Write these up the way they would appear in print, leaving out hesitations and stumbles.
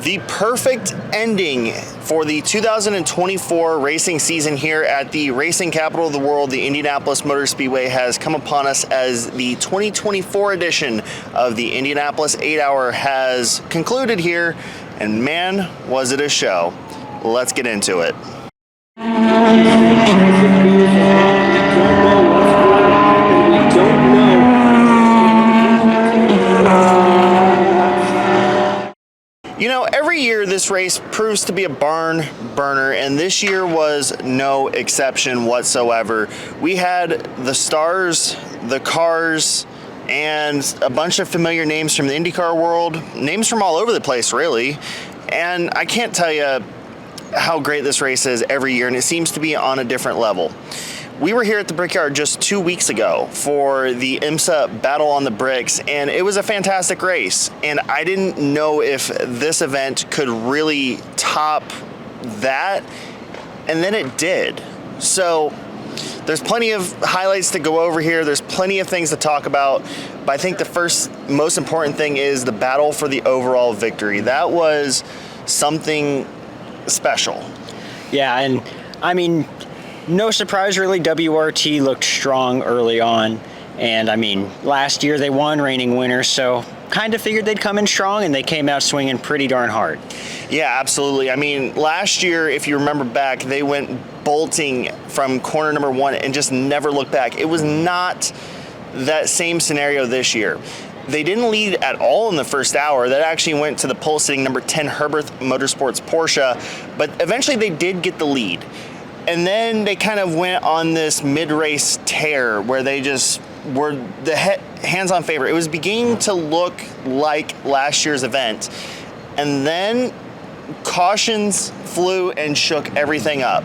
The perfect ending for the 2024 racing season here at the racing capital of the world, the Indianapolis Motor Speedway, has come upon us as the 2024 edition of the Indianapolis 8-Hour has concluded here, and man, was it a show. Let's get into it. You know, every year this race proves to be a barn burner, and this year was no exception whatsoever. We had the stars, the cars, and a bunch of familiar names from the IndyCar world, names from all over the place, really. And I can't tell you how great this race is every year, and it seems to be on a different level. We were here at the Brickyard just 2 weeks ago for the IMSA Battle on the Bricks, and it was a fantastic race. And I didn't know if this event could really top that, and then it did. So there's plenty of highlights to go over here. There's plenty of things to talk about, but I think the first most important thing is the battle for the overall victory. That was something special. Yeah, and I mean, no surprise really, WRT looked strong early on, and I mean, last year they won, reigning winners, so kind of figured they'd come in strong, and they came out swinging pretty darn hard. Yeah, absolutely. I mean, last year, if you remember back, they went bolting from corner number 1 and just never looked back. It was not that same scenario this year. They didn't lead at all in the first hour. That actually went to the pole sitting number 10 Wright Motorsports Porsche, but eventually they did get the lead. And then they kind of went on this mid-race tear where they just were the hands-on favorite. It was beginning to look like last year's event. And then cautions flew and shook everything up.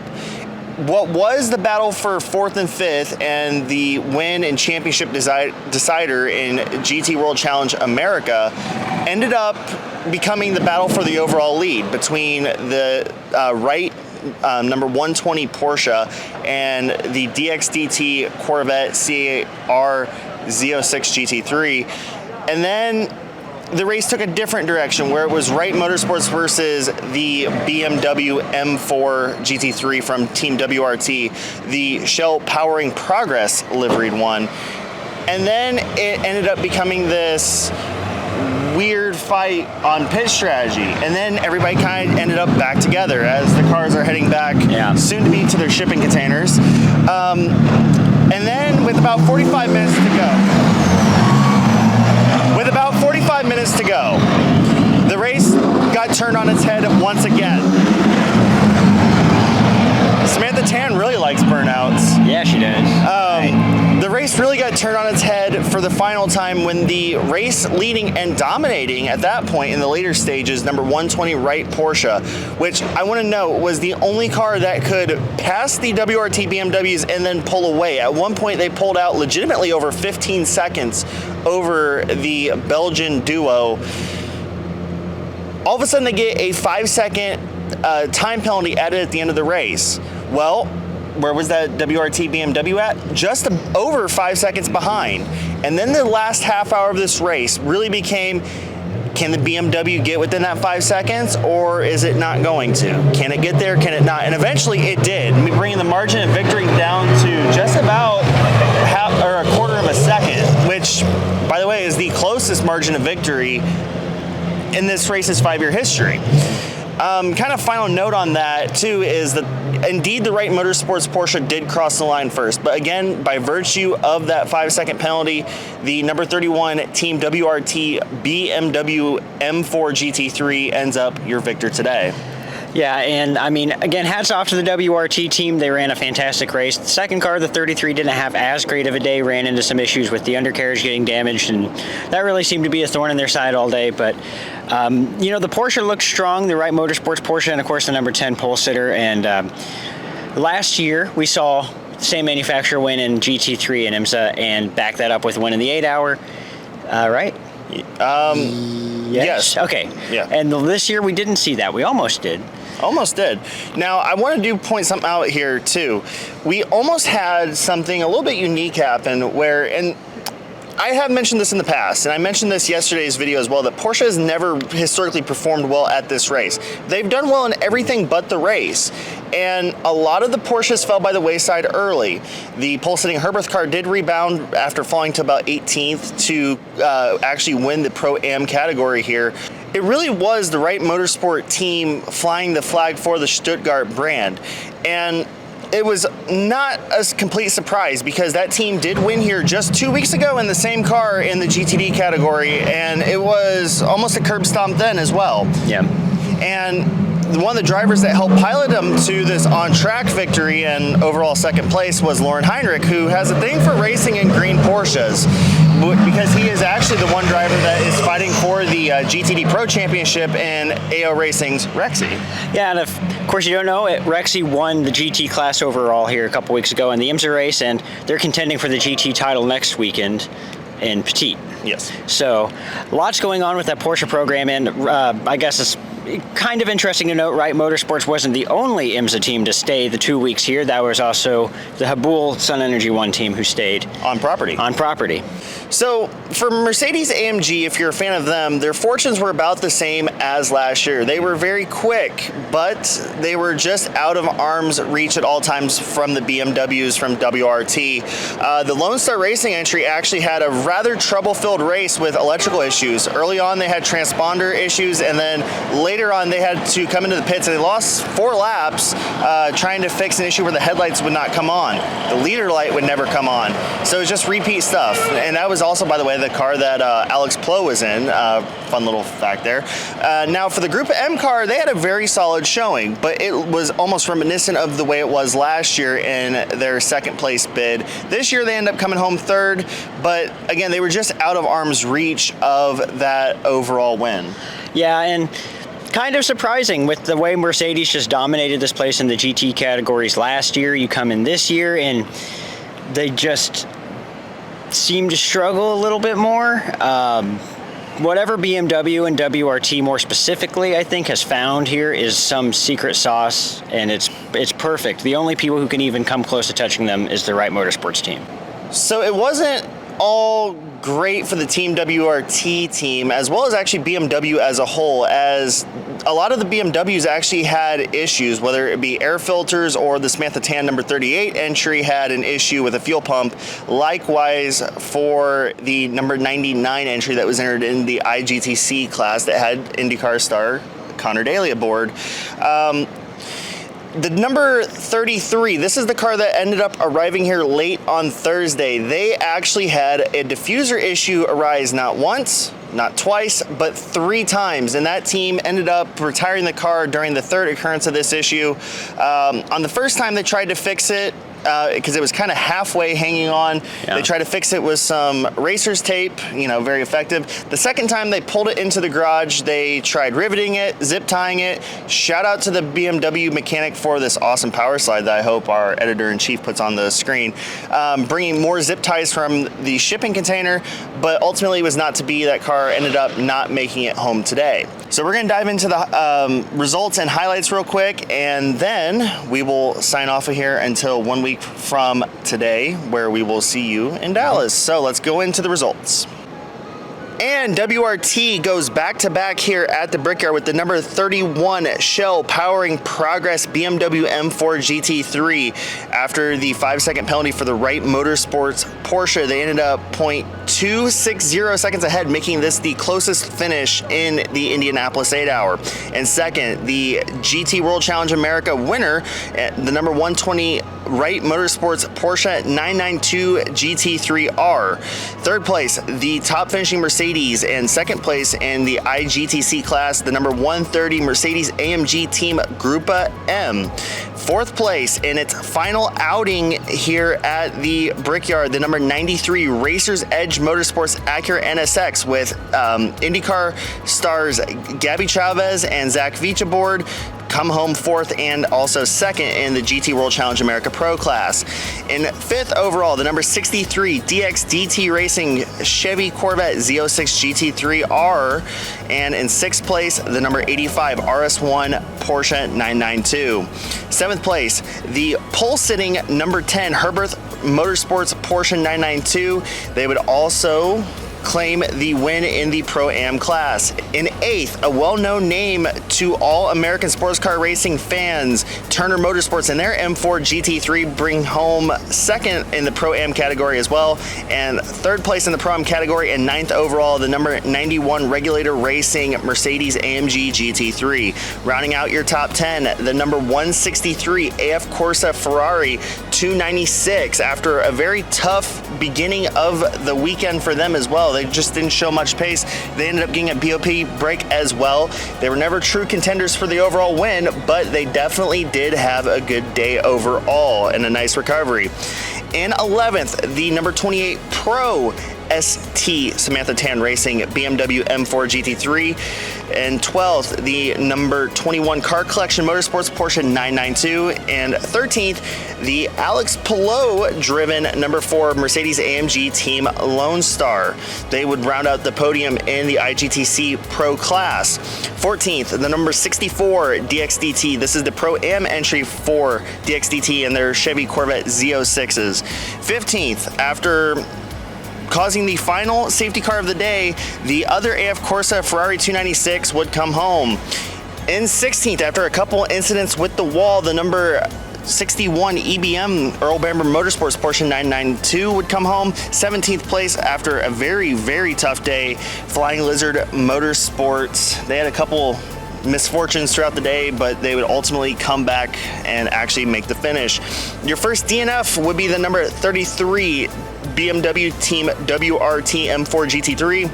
What was the battle for 4th and 5th and the win and championship decider in GT World Challenge America ended up becoming the battle for the overall lead between the Wright number 120 Porsche and the DXDT Corvette CR Z06 GT3. And then the race took a different direction where it was Wright Motorsports versus the BMW M4 GT3 from Team WRT, the Shell Powering Progress liveried one. And then it ended up becoming this weird fight on pit strategy, and then everybody kind of ended up back together as the cars are heading back, soon to be to their shipping containers. And then with about 45 minutes to go, the race got turned on its head once again. Samantha Tan really likes burnouts. Yeah, she does. The race really got turned on its head for the final time when the race leading and dominating at that point in the later stages, number 120 Wright Porsche, which I want to note was the only car that could pass the WRT BMWs and then pull away. At one point, they pulled out legitimately over 15 seconds over the Belgian duo. All of a sudden, they get a 5-second time penalty added at the end of the race. Well, where was that WRT BMW at? Just over 5 seconds behind. And then the last half hour of this race really became, can the BMW get within that 5 seconds, or is it not going to? Can it get there? Can it not? And eventually it did, bringing the margin of victory down to just about a quarter of a second, which, by the way, is the closest margin of victory in this race's 5-year history. Kind of final note on that too is that indeed the Wright Motorsports Porsche did cross the line first, but again, by virtue of that 5-second penalty, the number 31 Team WRT BMW M4 GT3 ends up your victor today. Yeah, and I mean, again, hats off to the WRT team. They ran a fantastic race. The second car, the 33, didn't have as great of a day, ran into some issues with the undercarriage getting damaged, and that really seemed to be a thorn in their side all day. But, you know, the Porsche looked strong, the Wright Motorsports Porsche, and of course the number 10 pole sitter. And last year, we saw the same manufacturer win in GT3 and IMSA and back that up with a win in the 8-hour, right? Yes. Okay. Yeah. And this year we didn't see that. We almost did. Almost did. Now, I want to point something out here, too. We almost had something a little bit unique happen where, and I have mentioned this in the past, and I mentioned this yesterday's video as well, that Porsche has never historically performed well at this race. They've done well in everything but the race, and a lot of the Porsches fell by the wayside early. The pole-sitting Herberth car did rebound after falling to about 18th to actually win the Pro-Am category here. It really was the Wright Motorsport team flying the flag for the Stuttgart brand, and it was not a complete surprise because that team did win here just 2 weeks ago in the same car in the GTD category, and it was almost a curb stomp then as well. Yeah. And one of the drivers that helped pilot them to this on-track victory and overall second place was Lauren Heinrich, who has a thing for racing in green Porsches, because he is actually the one driver that is fighting for the GTD Pro Championship in AO Racing's Rexy. Yeah, and of course you don't know it, Rexy won the GT class overall here a couple weeks ago in the IMSA race, and they're contending for the GT title next weekend in Petite. Yes. So lots going on with that Porsche program, and I guess it's kind of interesting to note Wright Motorsports wasn't the only IMSA team to stay the 2 weeks here. That was also the Haboul Sun Energy One team who stayed On property. So for Mercedes-AMG, if you're a fan of them, their fortunes were about the same as last year. They were very quick, but they were just out of arm's reach at all times from the BMWs from WRT. The Lone Star Racing entry actually had a rather trouble-filled race with electrical issues. Early on, they had transponder issues, and then later on, they had to come into the pits, and they lost 4 laps trying to fix an issue where the headlights would not come on. The leader light would never come on. So it was just repeat stuff. And that was also, by the way, the car that Alex Plo was in. Fun little fact there. Now, for the Group M car, they had a very solid showing, but it was almost reminiscent of the way it was last year in their second place bid. This year, they ended up coming home third, but again, they were just out of arm's reach of that overall win. yeah, and kind of surprising with the way Mercedes just dominated this place in the GT categories last year. You come in this year and they just seem to struggle a little bit more. Whatever BMW and WRT more specifically, I think, has found here is some secret sauce, and it's perfect. The only people who can even come close to touching them is the Wright Motorsports team. So it wasn't all great for the Team WRT team, as well as actually BMW as a whole, as a lot of the BMWs actually had issues, whether it be air filters or the Samantha Tan number 38 entry had an issue with a fuel pump. Likewise for the number 99 entry that was entered in the IGTC class that had IndyCar star Connor Daly aboard. The number 33, this is the car that ended up arriving here late on Thursday. They actually had a diffuser issue arise not once, not twice, but 3 times. And that team ended up retiring the car during the third occurrence of this issue. On the first time they tried to fix it, because it was kind of halfway hanging on. Yeah. They tried to fix it with some racer's tape, very effective. The second time they pulled it into the garage, they tried riveting it, zip tying it. Shout out to the BMW mechanic for this awesome power slide that I hope our editor-in-chief puts on the screen. Bringing more zip ties from the shipping container, but ultimately it was not to be. That car ended up not making it home today. So we're gonna dive into the results and highlights real quick, and then we will sign off of here until 1 week from today, where we will see you in Dallas. So let's go into the results. And WRT goes back-to-back here at the Brickyard with the number 31 Shell powering Progress BMW M4 GT3. After the 5-second penalty for the Wright Motorsports Porsche, they ended up 0.260 seconds ahead, making this the closest finish in the Indianapolis 8-hour. And second, the GT World Challenge America winner, the number 120 Wright Motorsports Porsche 992 GT3R. Third place, the top finishing Mercedes, and second place in the IGTC class, the number 130 Mercedes-AMG Team Grupa M. Fourth place in its final outing here at the Brickyard, the number 93 Racers Edge Motorsports Acura NSX with IndyCar stars Gabby Chavez and Zach Veach aboard. come home fourth and also second in the GT World Challenge America Pro class. In fifth overall, the number 63 DXDT Racing Chevy Corvette Z06 GT3R, and in sixth place, the number 85 RS1 Porsche 992. Seventh place, the pole-sitting number 10 Wright Motorsports Porsche 992. They would also claim the win in the Pro-Am class. In eighth, a well-known name to all American sports car racing fans, Turner Motorsports and their M4 GT3 bring home second in the Pro-Am category as well, and third place in the Pro-Am category, and ninth overall, the number 91 Regulator Racing Mercedes-AMG GT3. Rounding out your top 10, the number 163 AF Corsa Ferrari 296. After a very tough beginning of the weekend for them as well, they just didn't show much pace. They ended up getting a BOP break as well. They were never true contenders for the overall win, but they definitely did have a good day overall and a nice recovery. In 11th, the number 28 Pro ST Samantha Tan Racing BMW M4 GT3. And 12th, the number 21 Car Collection Motorsports Porsche 992. And 13th, the Alex Palou driven number 4 Mercedes AMG Team Lone Star. They would round out the podium in the IGTC Pro class. 14th, the number 64 DXDT. This is the Pro-Am entry for DXDT and their Chevy Corvette Z06s. 15th, after causing the final safety car of the day, the other AF Corsa Ferrari 296 would come home. In 16th, after a couple incidents with the wall, the number 61 EBM Earl Bamber Motorsports Porsche 992 would come home. 17th place after a very, very tough day, Flying Lizard Motorsports. They had a couple misfortunes throughout the day, but they would ultimately come back and actually make the finish. Your first DNF would be the number 33 BMW Team WRT M4 GT3.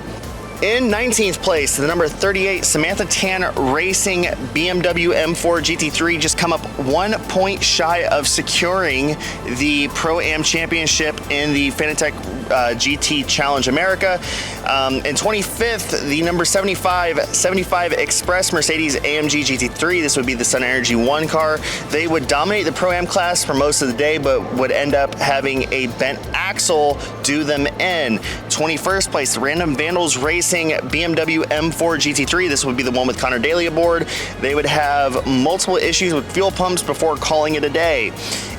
In 19th place, the number 38 Samantha Tan Racing BMW M4 GT3 just come up 1 point shy of securing the Pro-Am Championship in the Fanatec GT Challenge America. In 25th, the number 75 Express Mercedes AMG GT3. This would be the Sun Energy 1 car. They would dominate the Pro-Am class for most of the day, but would end up having a bent axle do them in. 21st place, the Random Vandals Racing BMW M4 GT3. This would be the one with Connor Daly aboard. They would have multiple issues with fuel pumps before calling it a day.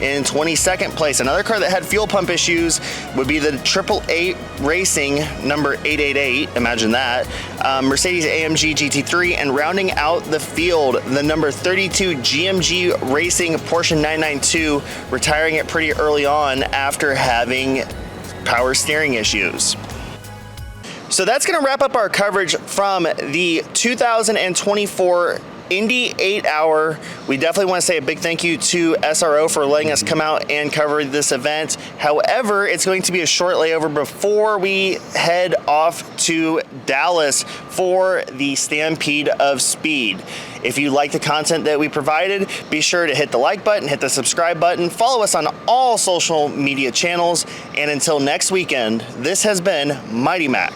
In 22nd place, another car that had fuel pump issues would be the 888 Racing number 888, imagine that, Mercedes AMG GT3, and rounding out the field, the number 32 GMG Racing Porsche 992, retiring it pretty early on after having power steering issues. So that's going to wrap up our coverage from the 2024 Indy 8-hour. We definitely want to say a big thank you to SRO for letting us come out and cover this event. However, it's going to be a short layover before we head off to Dallas for the Stampede of Speed. If you like the content that we provided, be sure to hit the like button, hit the subscribe button, follow us on all social media channels, and until next weekend, this has been Mighty Mac.